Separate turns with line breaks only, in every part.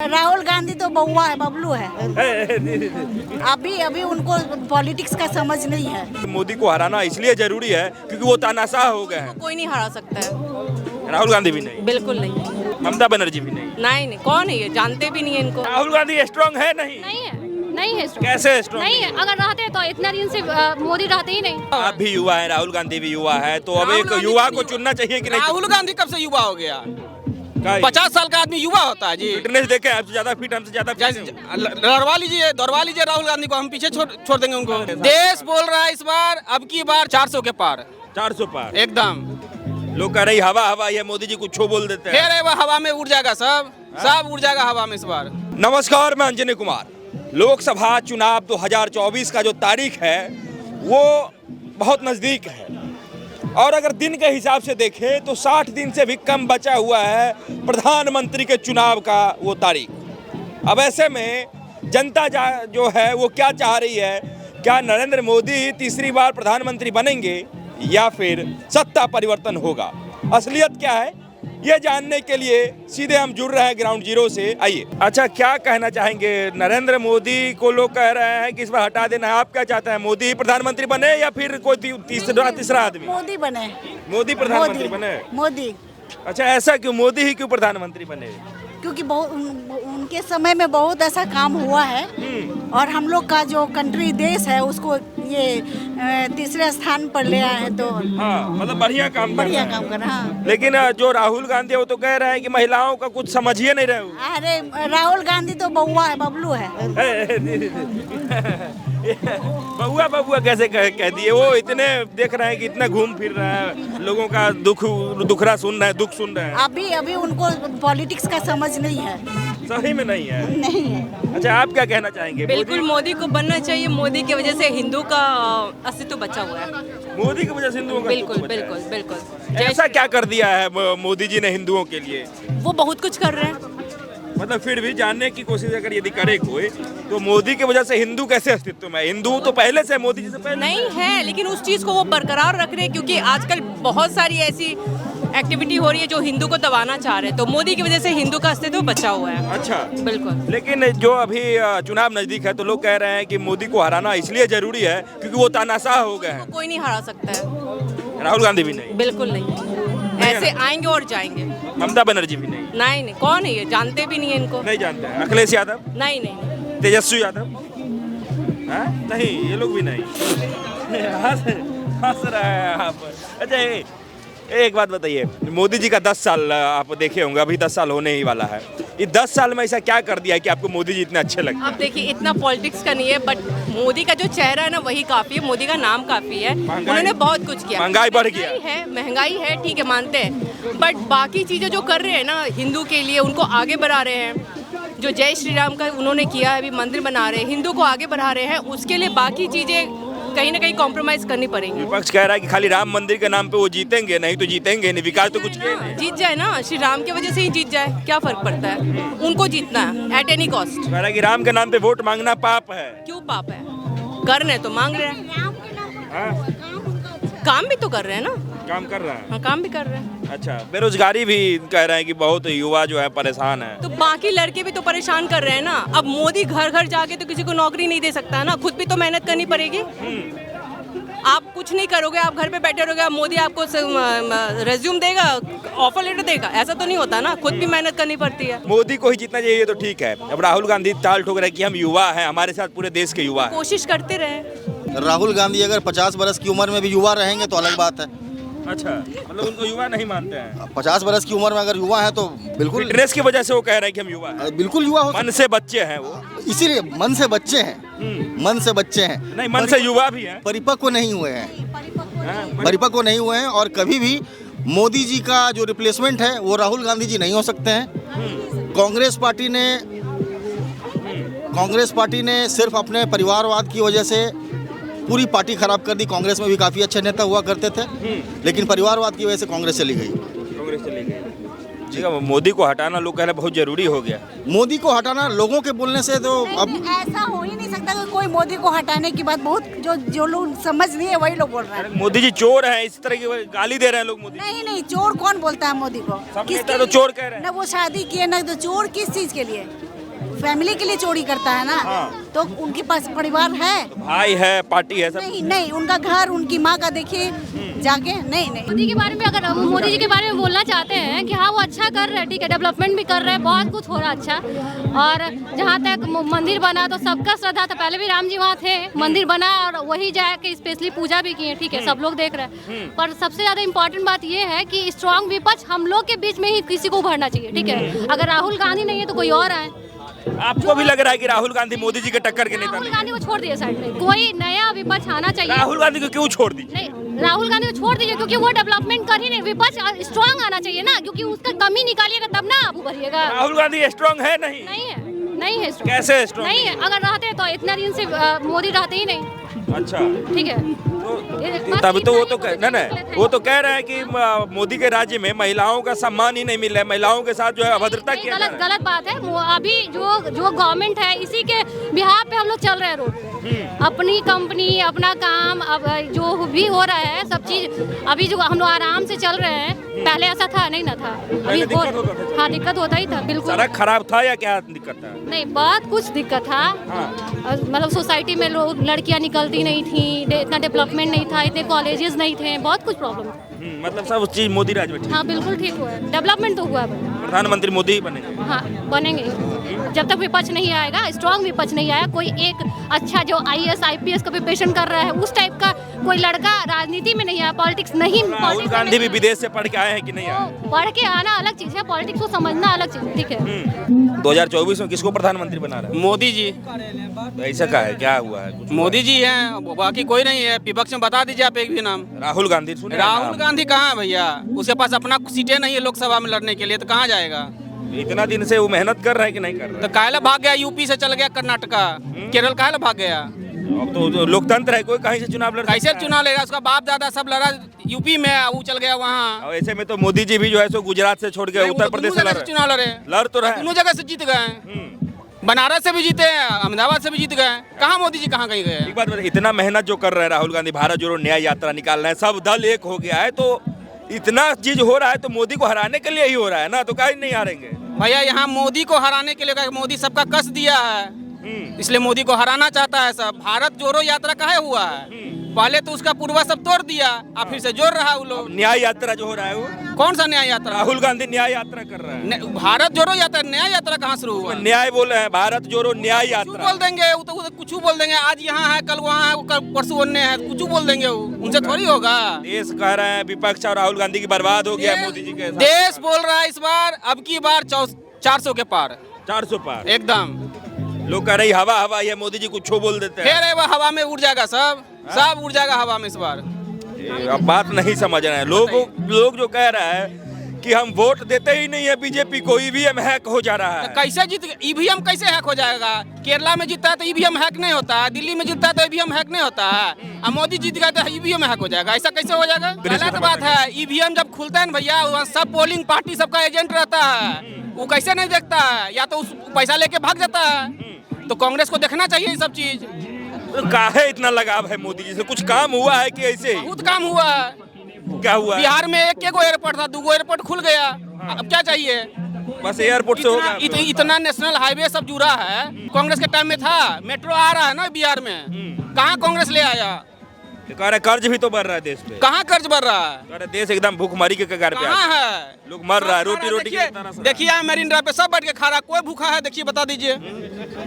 राहुल गांधी तो बउआ है, बबलू है। अभी उनको पॉलिटिक्स का समझ नहीं है।
मोदी को हराना इसलिए जरूरी है क्योंकि वो तानाशाह हो गए हैं।
कोई नहीं हरा सकता है।
राहुल गांधी भी नहीं,
बिल्कुल नहीं।
ममता बनर्जी भी नहीं।
नहीं कौन है ये, जानते भी नहीं है इनको।
राहुल गांधी स्ट्रांग है नहीं?
नहीं है strong।
कैसे स्ट्रांग
नहीं है, अगर रहते तो इतना दिन से मोदी रहते ही नहीं।
आप भी युवा है, राहुल गांधी भी युवा है, तो अब एक युवा को चुनना चाहिए कि नहीं?
राहुल गांधी कब से युवा हो गया?
का-
50 साल का आदमी युवा होता है जी।
फिटनेस देखे, आपसे ज्यादा फिट, हमसे ज्यादा fit
जैसे
हैं।
दौड़वा लीजिए राहुल गांधी को, हम पीछे छोड़ देंगे उनको। देश बोल रहा है इस बार, अब की बार 400 के पार
400 पार।
एकदम।
लोग कह रही हवा ये मोदी जी कुछ छो बोल देते हैं।
फिर है वो हवा में उड़ जाएगा, सब उड़ जाएगा हवा में इस बार।
नमस्कार, मैं अंजनी कुमार। लोकसभा चुनाव 2024 का जो तारीख है वो बहुत नज़दीक है, और अगर दिन के हिसाब से देखें तो 60 दिन से भी कम बचा हुआ है प्रधानमंत्री के चुनाव का वो तारीख। अब ऐसे में जनता जो है वो क्या चाह रही है? क्या नरेंद्र मोदी तीसरी बार प्रधानमंत्री बनेंगे या फिर सत्ता परिवर्तन होगा? असलियत क्या है ये जानने के लिए सीधे हम जुड़ रहे हैं ग्राउंड जीरो से। आइए। अच्छा, क्या कहना चाहेंगे? नरेंद्र मोदी को लोग कह रहे हैं कि इस बार हटा देना है, आप क्या चाहते हैं? मोदी प्रधानमंत्री बने या फिर कोई तीसरा आदमी?
मोदी बने।
मोदी प्रधानमंत्री बने।
मोदी।
अच्छा, ऐसा क्यों? मोदी ही क्यों प्रधानमंत्री बने?
क्योंकि बहुत उनके समय में बहुत ऐसा काम हुआ है, और हम लोग का जो कंट्री देश है उसको ये तीसरे स्थान पर ले आए हैं, तो
हाँ, मतलब बढ़िया काम कर रहे हैं।
काम कर रहे हैं।
लेकिन जो राहुल गांधी है वो तो कह रहे हैं कि महिलाओं का कुछ समझिए नहीं रहे हो।
अरे राहुल गांधी तो बउआ है, बबलू है।
बबुआ कैसे कह दिए? वो इतने देख रहे हैं कि इतना घूम फिर रहा है, लोगों का दुख सुन रहे हैं।
अभी उनको पॉलिटिक्स का समझ नहीं है।
सही में नहीं है?
नहीं है।
अच्छा, आप क्या कहना चाहेंगे?
बिल्कुल मोदी को बनना चाहिए। मोदी की वजह से हिंदू का अस्तित्व बचा हुआ है।
मोदी की वजह से हिंदुओं का
बिल्कुल
अस्तित्व बचा है।
बिल्कुल बिल्कुल।
ऐसा क्या कर दिया है मोदी जी ने हिंदुओं के लिए?
वो बहुत कुछ कर रहे हैं।
मतलब फिर भी जानने की कोशिश अगर यदि करे कोई, तो मोदी की वजह से हिंदू कैसे अस्तित्व में? हिंदू तो पहले से, मोदी जी से पहले
नहीं है, लेकिन उस चीज को वो बरकरार रख रहे हैं, क्योंकि आजकल बहुत सारी ऐसी एक्टिविटी हो रही है जो हिंदू को दबाना चाह रहे हैं। तो मोदी की वजह से हिंदू का अस्तित्व बचा हुआ है।
अच्छा,
बिल्कुल।
लेकिन जो अभी चुनाव नजदीक है तो लोग कह रहे हैं कि मोदी को हराना इसलिए जरूरी है क्योंकि वो तानाशाह हो गए हैं।
कोई नहीं हरा सकता है।
राहुल गांधी भी नहीं,
बिल्कुल नहीं। ऐसे आएंगे और जाएंगे।
ममता बनर्जी भी नहीं।
नहीं कौन है ये, जानते भी नहीं है इनको।
नहीं जानते हैं। अखिलेश यादव?
नहीं।
तेजस्वी यादव? हाँ? नहीं, ये लोग भी नहीं। हंस रहे हैं आप। अच्छा, एक बात बताइए, मोदी जी का 10 साल आप देखे होंगे, अभी 10 साल होने ही वाला है। ये 10 साल में ऐसा क्या कर दिया है कि आपको मोदी जी इतने अच्छे लगते हैं?
अब देखिए, इतना पॉलिटिक्स का नहीं है, बट मोदी का जो चेहरा है ना वही काफी है। मोदी का नाम काफी है। उन्होंने बहुत कुछ किया।
महंगाई बढ़ गया
है, महंगाई है, ठीक है, मानते हैं, बट बाकी चीजें जो कर रहे हैं ना हिंदू के लिए, उनको आगे बढ़ा रहे हैं। जो जय श्री राम का उन्होंने किया है, अभी मंदिर बना रहे हैं, हिंदू को आगे बढ़ा रहे हैं, उसके लिए बाकी चीजें कहीं ना कहीं कॉम्प्रोमाइज करनी पड़ेगी।
विपक्ष कह रहा है कि खाली राम मंदिर के नाम पे वो जीतेंगे, नहीं तो जीतेंगे नहीं, विकास तो कुछ किया नहीं।
जीत जाए ना, श्री राम की वजह से ही जीत जाए, क्या फर्क पड़ता है? उनको जीतना है एट एनी कॉस्ट।
कह रहा है कि राम के नाम पे वोट मांगना पाप है।
क्यों पाप है? कर रहे हैं तो मांग रहे हैं।
हाँ?
काम भी तो कर रहे हैं ना।
काम कर रहा है।
हाँ, काम भी कर रहे हैं।
अच्छा, बेरोजगारी भी कह रहे हैं कि बहुत युवा जो है परेशान है।
तो बाकी लड़के भी तो परेशान कर रहे हैं ना। अब मोदी घर घर जाके तो किसी को नौकरी नहीं दे सकता है ना, खुद भी तो मेहनत करनी पड़ेगी। आप कुछ नहीं करोगे, आप घर पे बैठे रहोगे, मोदी आपको रेज्यूम देगा, ऑफर लेटर देगा? ऐसा तो नहीं होता ना, खुद भी मेहनत करनी पड़ती है।
मोदी को ही जीतना चाहिए तो ठीक है। अब राहुल गांधी ताल ठोक रहे हैं कि हम युवा हैं, हमारे साथ पूरे देश के युवा हैं।
कोशिश करते रहे।
राहुल गांधी अगर 50 बरस की उम्र में भी युवा रहेंगे तो अलग बात है।
अच्छा, मतलब उनको युवा नहीं मानते हैं?
50 बरस की उम्र में अगर युवा है तो बिल्कुल,
फिटनेस की वजह से वो कह रहे हैं कि हम युवा हैं।
बिल्कुल युवा हो।
मन से बच्चे हैं वो,
इसीलिए मन से बच्चे हैं। मन से बच्चे हैं,
नहीं मन से युवा भी हैं।
परिपक्व नहीं हुए हैं।
हाँ,
परिपक्व नहीं हुए हैं, और कभी भी मोदी जी का जो रिप्लेसमेंट है वो राहुल गांधी जी नहीं हो सकते हैं। कांग्रेस पार्टी ने सिर्फ अपने परिवारवाद की वजह से पूरी पार्टी खराब कर दी। कांग्रेस में भी काफ़ी अच्छे नेता हुआ करते थे, लेकिन परिवारवाद की वजह से कांग्रेस चली गई।
कांग्रेस चली गई। जी, मोदी को हटाना लोग कह रहे हैं बहुत जरूरी हो गया।
मोदी को हटाना लोगों के बोलने से तो अब
ऐसा हो ही नहीं सकता कि कोई मोदी को हटाने की बात, बहुत जो लोग समझ नहीं है वही लोग बोल रहे हैं।
मोदी जी चोर हैं, इस तरह की गाली दे रहे हैं लोग मोदी।
नहीं, चोर कौन बोलता है मोदी को?
सब नेता तो चोर कह रहे हैं।
ना वो शादी किए, ना तो चोर किस चीज के लिए? फैमिली के लिए चोरी करता है ना, तो उनके पास परिवार है
भाई है, पार्टी है, सब
नहीं नहीं, उनका घर, उनकी माँ का देखिए जाके, नहीं नहीं।
मोदी के बारे में अगर मोदी जी के बारे में बोलना चाहते हैं कि हाँ वो अच्छा कर रहे हैं, ठीक है, डेवलपमेंट भी कर रहे हैं, बहुत कुछ हो रहा है अच्छा। और जहाँ तक मंदिर बना तो सबका श्रद्धा था, पहले भी राम जी वहाँ थे, मंदिर बना और वही जाके स्पेशली पूजा भी किए, ठीक है, सब लोग देख रहे हैं। पर सबसे ज्यादा इम्पोर्टेंट बात ये है कि स्ट्रांग विपक्ष हम लोग के बीच में ही किसी को उभरना चाहिए, ठीक है। अगर राहुल गांधी नहीं है तो कोई और आए।
आपको भी लग रहा है कि राहुल गांधी मोदी जी के टक्कर के नेता
राहुल
नहीं?
गांधी को छोड़ दिए साइड में, कोई नया विपक्ष आना चाहिए।
राहुल गांधी को क्यों छोड़ दी?
नहीं, राहुल गांधी को छोड़ दीजिए क्योंकि वो डेवलपमेंट कर ही नहीं, विपक्ष स्ट्रांग आना चाहिए ना, क्योंकि उसका कमी निकालिएगा तब ना आप उभरिएगा।
राहुल गांधी स्ट्रांग है नहीं?
नहीं है, नहीं है strong।
कैसे strong
नहीं है, अगर रहते तो इतना दिन से मोदी रहते ही नहीं,
अच्छा,
ठीक है।
तब तो वो तो वो तो कह रहे हैं कि मोदी के राज्य में महिलाओं का सम्मान ही नहीं मिल रहा है, महिलाओं के साथ जो है अभद्रता किया जा रहा है।
गलत बात है। अभी जो गवर्नमेंट है इसी के बिहार पे हम लोग चल रहे हैं रोड पे, अपनी कंपनी, अपना काम, अब जो भी हो रहा है सब चीज अभी जो हम लोग आराम से चल रहे हैं, पहले ऐसा था नहीं ना था, अभी
दिक्कत होता था।
हाँ दिक्कत होता ही था, बिल्कुल।
सड़क खराब था या क्या दिक्कत था?
नहीं, बहुत कुछ दिक्कत था, मतलब सोसाइटी में लोग लड़कियां निकलती नहीं थी, इतना डेवलपमेंट नहीं था, इतने कॉलेजेस नहीं थे, बहुत कुछ प्रॉब्लम।
मतलब सब चीज मोदी राज में ठीक?
हाँ बिल्कुल ठीक हुआ है, डेवलपमेंट तो हुआ है।
प्रधानमंत्री मोदी ही बनेंगे?
हाँ बनेंगे, जब तक विपक्ष नहीं आएगा, स्ट्रांग विपक्ष नहीं आया, कोई एक अच्छा जो IAS IPS का प्रिपरेशन कर रहा है उस टाइप का कोई लड़का राजनीति में नहीं आया, पॉलिटिक्स नहीं।
राहुल गांधी भी विदेश से पढ़ के आए हैं कि नहीं आए?
पढ़ के आना अलग चीज है, पॉलिटिक्स को समझना अलग चीज है, ठीक है।
2024 में किसको प्रधानमंत्री बना रहा
मोदी जी,
है? ऐसा का है, क्या हुआ है? कुछ
मोदी जी हैं, बाकी कोई नहीं है। विपक्ष में बता दीजिए आप एक भी नाम।
राहुल गांधी सुने हैं
राहुल
नाम?
गांधी कहाँ है भैया, उसके पास अपना सीटें नहीं है लोकसभा में लड़ने के लिए, तो कहाँ जाएगा?
इतना दिन से वो मेहनत कर रहे हैं कि नहीं कर रहे?
तो काहे ला भाग गया, यूपी से चल गया कर्नाटका, केरल काहे ला भाग गया?
अब तो लोकतंत्र है, कोई कहीं से चुनाव लड़
कैसे
सकता है।
चुनाव ले रहा? उसका बाप दादा सब लड़ा यूपी में, वो चल गया वहाँ।
और ऐसे में तो मोदी जी भी जो है सो गुजरात से छोड़ के उत्तर प्रदेश से लड़ रहे हैं।
चुनाव लड़े,
लड़ तो रहे हैं।
दोनों जगह से जीत गए, बनारस से भी जीते हैं, अहमदाबाद से भी जीत गए। कहाँ मोदी जी कहाँ कहीं गए?
एक बात बताइए, इतना मेहनत जो कर रहे हैं राहुल गांधी, भारत जोड़ो न्याय यात्रा निकाल रहे हैं, सब दल एक हो गया है, तो इतना चीज हो रहा है तो मोदी को हराने के लिए ही हो रहा है ना, तो कहीं नहीं हारेंगे
भैया। यहाँ मोदी को हराने के लिए मोदी सबका कस दिया है, इसलिए मोदी को हराना चाहता है सब। भारत जोड़ो यात्रा काहे हुआ है? पहले तो उसका पूर्वा सब तोड़ दिया, अब फिर से जोड़ रहा है वो लोग।
न्याय यात्रा जो हो रहा है वो
कौन सा न्याय यात्रा?
राहुल गांधी न्याय यात्रा कर रहा है।
भारत जोड़ो यात्रा, न्याय यात्रा कहाँ शुरू हुआ?
न्याय बोल रहे हैं, भारत जोड़ो न्याय
कुछ
यात्रा
बोल देंगे वो, तो कुछ बोल देंगे, आज यहाँ है, कल वहाँ है, कल परसों अन्य है, कुछ बोल देंगे वो, उनसे थोड़ी होगा।
देश कह रहे हैं विपक्ष और राहुल गांधी की बर्बाद हो गया मोदी जी के साथ।
देश बोल रहा है इस बार, अब की बार 400 के पार,
400 पार
एकदम।
लोग कह रही हवा हवा, ये मोदी जी कुछ बोल देते हैं,
फिर वो हवा में उड़ जाएगा, सब उड़ जाएगा हवा में इस बार।
अब बात नहीं समझ रहे हैं लोग जो कह रहा है कि हम वोट देते ही नहीं है बीजेपी को, ईवीएम हैक हो जा रहा है।
कैसे जीत, ईवीएम कैसे हैक हो जाएगा? केरला में जीतता है तो ईवीएम हैक नहीं होता है, दिल्ली में जीतता है तो ईवीएम हैक नहीं होता है, और मोदी जीत गया तो ईवीएम हैक हो जाएगा, ऐसा कैसे हो जाएगा? गलत बात है। ईवीएम जब खुलता है ना भैया, वहाँ सब पोलिंग पार्टी सबका एजेंट रहता है, वो कैसे नहीं देखता है? या तो उस पैसा लेके भाग जाता है। तो कांग्रेस को देखना चाहिए ये सब चीज।
तो काहे इतना लगाव है मोदी जी से? कुछ काम हुआ है कि ऐसे ही?
बहुत काम हुआ है।
क्या हुआ है?
बिहार में एक एयरपोर्ट था, 2 एयरपोर्ट खुल गया, अब क्या चाहिए?
बस एयरपोर्ट से होगा।
इतना नेशनल हाईवे सब जुड़ा है, कांग्रेस के टाइम में था। मेट्रो आ रहा है ना बिहार में, कहाँ कांग्रेस ले आया?
कह रहे कर्ज भी तो बढ़ रहा है देश पे।
कहाँ कर्ज बढ़ रहा है?
कह रहे देश एकदम भूखमरी के कगार पे
कहाँ
आ गया।
है?
लोग मर रहा है, रोटी के तरह से।
देखिए यहाँ मेरिन ड्राइव पे सब बैठ के खा रहा, कोई भूखा है? देखिए बता दीजिए।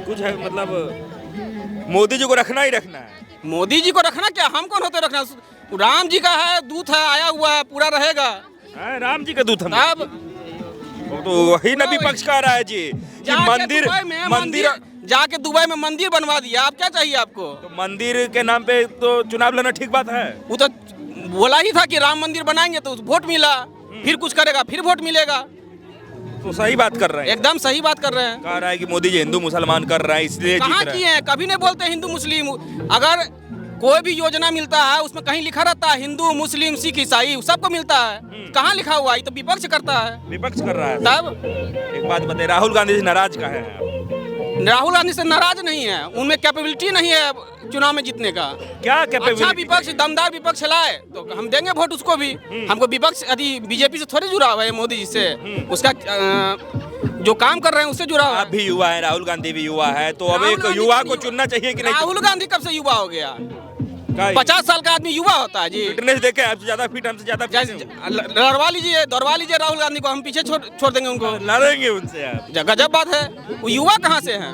कुछ है मतलब मोदी जी को रखना ही रखना है।
मोदी जी को रखना क्या, हम कौन होते रखना? राम जी का है, दूत है, आया हुआ है, पूरा रहेगा।
राम जी का दूत हम।
अब
तो वही ना विपक्ष कह रहा है जी कि मंदिर
जाके दुबई में मंदिर बनवा दिया, आप क्या चाहिए आपको?
तो मंदिर के नाम पे तो चुनाव लड़ना ठीक बात है।
वो तो बोला ही था कि राम मंदिर बनाएंगे तो वोट मिला, फिर कुछ करेगा फिर वोट मिलेगा।
तो सही बात कर रहे हैं,
एकदम सही बात कर रहे हैं।
कह रहा है कि मोदी जी हिंदू मुसलमान कर रहा है इसलिए जीत
कहाँ
रहा
किए
है।
हैं? कभी नहीं बोलते हिंदू मुस्लिम। अगर कोई भी योजना मिलता है उसमें कहीं लिखा रहता है हिंदू मुस्लिम सिख ईसाई सबको मिलता है, कहाँ लिखा हुआ? ये तो विपक्ष करता है।
विपक्ष कर रहा है।
तब
एक बात बताइए, राहुल गांधी से नाराज काहे हैं आप?
राहुल गांधी से नाराज नहीं है, उनमें कैपेबिलिटी नहीं है चुनाव में जीतने का।
क्या
अच्छा
कैपेबिलिटी?
विपक्ष, दमदार विपक्ष लाए तो हम देंगे वोट उसको भी। हमको विपक्ष यदि बीजेपी से थोड़ी जुड़ा हुआ है मोदी जी से, उसका जो काम कर रहे हैं उससे जुड़ा हुआ
आप
है।
भी युवा है, राहुल गांधी भी युवा है, तो अब
राहुल
एक
गांधी
युवा
कब
को
युवा-
चुनना चाहिए कि नहीं?
राहुल गांधी कब से युवा हो गया?
का-
50 साल का आदमी युवा होता है जी।
फिटनेस देखे, आपसे ज्यादा फिट, हमसे ज्यादा fit
जैसे
हैं।
लड़वा लीजिए राहुल गांधी को, हम पीछे छोड़ देंगे उनको।
लड़ेंगे उनसे आप।
गजब बात है, वो युवा कहाँ से हैं?